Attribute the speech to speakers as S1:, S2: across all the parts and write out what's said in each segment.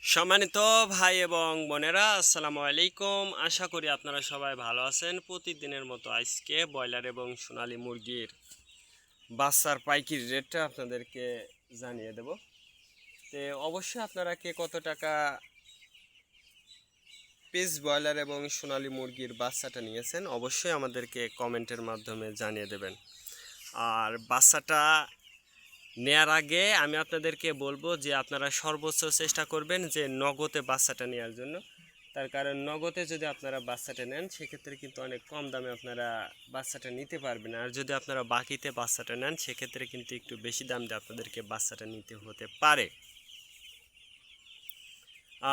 S1: সম্মানিত ভাই এবং বোনেরা, আসসালামু আলাইকুম। আশা করি আপনারা সবাই ভালো আছেন। প্রতিদিনের মতো আজকে ব্রয়লার এবং সোনালী মুরগির বাচ্চার পাইকারি রেটটা আপনাদেরকে জানিয়ে দেব। তো অবশ্যই আপনারা কে কত টাকা পিস ব্রয়লার এবং সোনালী মুরগির বাচ্চাটা নিয়েছেন অবশ্যই আমাদেরকে কমেন্টের মাধ্যমে জানিয়ে দেবেন। আর বাচ্চাটা নেয়ার আগে আমি আপনাদেরকে বলবো যে আপনারা সর্বোচ্চ চেষ্টা করবেন যে নগদে বাচ্চাটা নেওয়ার জন্য। তার কারণ নগদে যদি আপনারা বাচ্চাটা নেন সেক্ষেত্রে কিন্তু অনেক কম দামে আপনারা বাচ্চাটা নিতে পারবেন। আর যদি আপনারা বাকিতে বাচ্চাটা নেন সেক্ষেত্রে কিন্তু একটু বেশি দাম দিয়ে আপনাদেরকে বাচ্চাটা নিতে হতে পারে।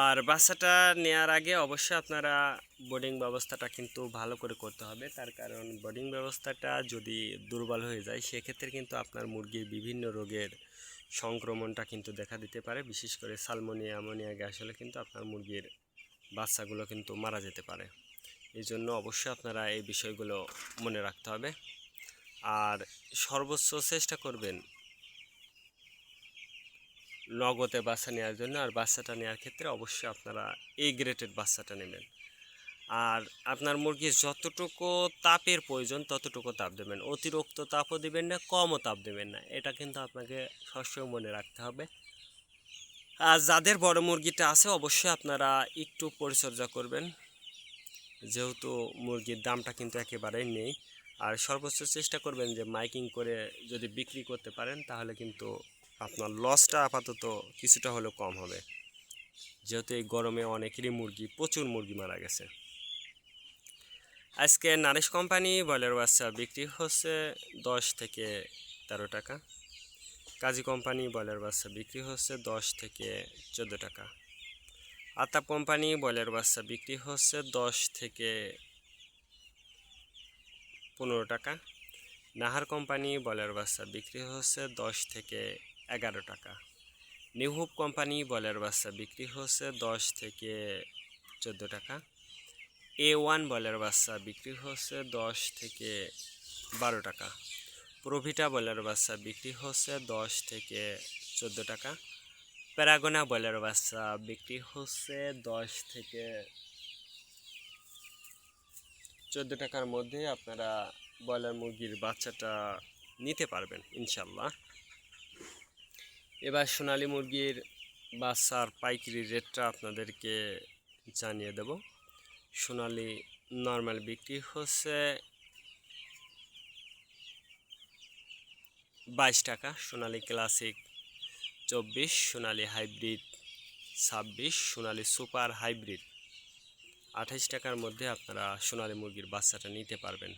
S1: আর বাচ্চাটা নেওয়ার আগে অবশ্যই আপনারা বোর্ডিং ব্যবস্থাটা কিন্তু ভালো করে করতে হবে। তার কারণ বোর্ডিং ব্যবস্থাটা যদি দুর্বল হয়ে যায় সেক্ষেত্রে কিন্তু আপনার মুরগির বিভিন্ন রোগের সংক্রমণটা কিন্তু দেখা দিতে পারে। বিশেষ করে সালমোনিয়া, অ্যামোনিয়া গ্যাস হলে কিন্তু আপনার মুরগির বাচ্চাগুলো কিন্তু মারা যেতে পারে। এই জন্য অবশ্যই আপনারা এই বিষয়গুলো মনে রাখতে হবে। আর সর্বোচ্চ চেষ্টা করবেন নগদে বাচ্চা নেওয়ার জন্য। আর বাচ্চাটা নেওয়ার ক্ষেত্রে অবশ্যই আপনারা এই গ্রেডের বাচ্চাটা নেবেন। আর আপনার মুরগির যতটুকু তাপের প্রয়োজন ততটুকু তাপ দেবেন, অতিরিক্ত তাপও দেবেন না, কমও তাপ দেবেন না। এটা কিন্তু আপনাকে সবসময় মনে রাখতে হবে। আর যাদের বড় মুরগিটা আছে অবশ্যই আপনারা একটু পরিচর্যা করবেন, যেহেতু মুরগির দামটা কিন্তু একেবারেই নেই। আর সর্বোচ্চ চেষ্টা করবেন যে মাইকিং করে যদি বিক্রি করতে পারেন তাহলে কিন্তু আপনার লসটা আপাতত কিছুটা হলেও কম হবে, যেহেতু এই গরমে অনেকেরই প্রচুর মুরগি মারা গেছে। আজকে নারিশ কোম্পানি ব্রয়লার বাচ্চা বিক্রি হচ্ছে 10 থেকে 13 টাকা। কাজী কোম্পানি ব্রয়লার বাচ্চা বিক্রি হচ্ছে 10 থেকে 14 টাকা। আতাপ কোম্পানি ব্রয়লার বাচ্চা বিক্রি হচ্ছে 10 থেকে 15 টাকা। নাহার কোম্পানি ব্রয়লার বাচ্চা বিক্রি হচ্ছে 10 থেকে 11 টাকা। নিউ হোপ কোম্পানি ব্রয়লার বাচ্চা বিক্রি হচ্ছে 10 থেকে 14 টাকা। A1 ব্রয়লার বাচ্চা বিক্রি হচ্ছে 10 থেকে 12 টাকা। প্রভিটা ব্রয়লার বাচ্চা বিক্রি হচ্ছে 10 থেকে 14 টাকা। প্যারাগোনা ব্রয়লার বাচ্চা বিক্রি হচ্ছে 10 থেকে 14 টাকার মধ্যে আপনারা ব্রয়লার মুরগির বাচ্চাটা নিতে পারবেন ইনশাল্লাহ। এবার সোনালী মুরগির বাচ্চার পাইকারি রেটটা আপনাদেরকে জানিয়ে দেব। সোনালী নর্মাল বিক্রি হচ্ছে 22 টাকা, সোনালী ক্লাসিক 24, সোনালী হাইব্রিড 26, সোনালী সুপার হাইব্রিড 28 টাকার মধ্যে আপনারা সোনালী মুরগির বাচ্চাটা নিতে পারবেন।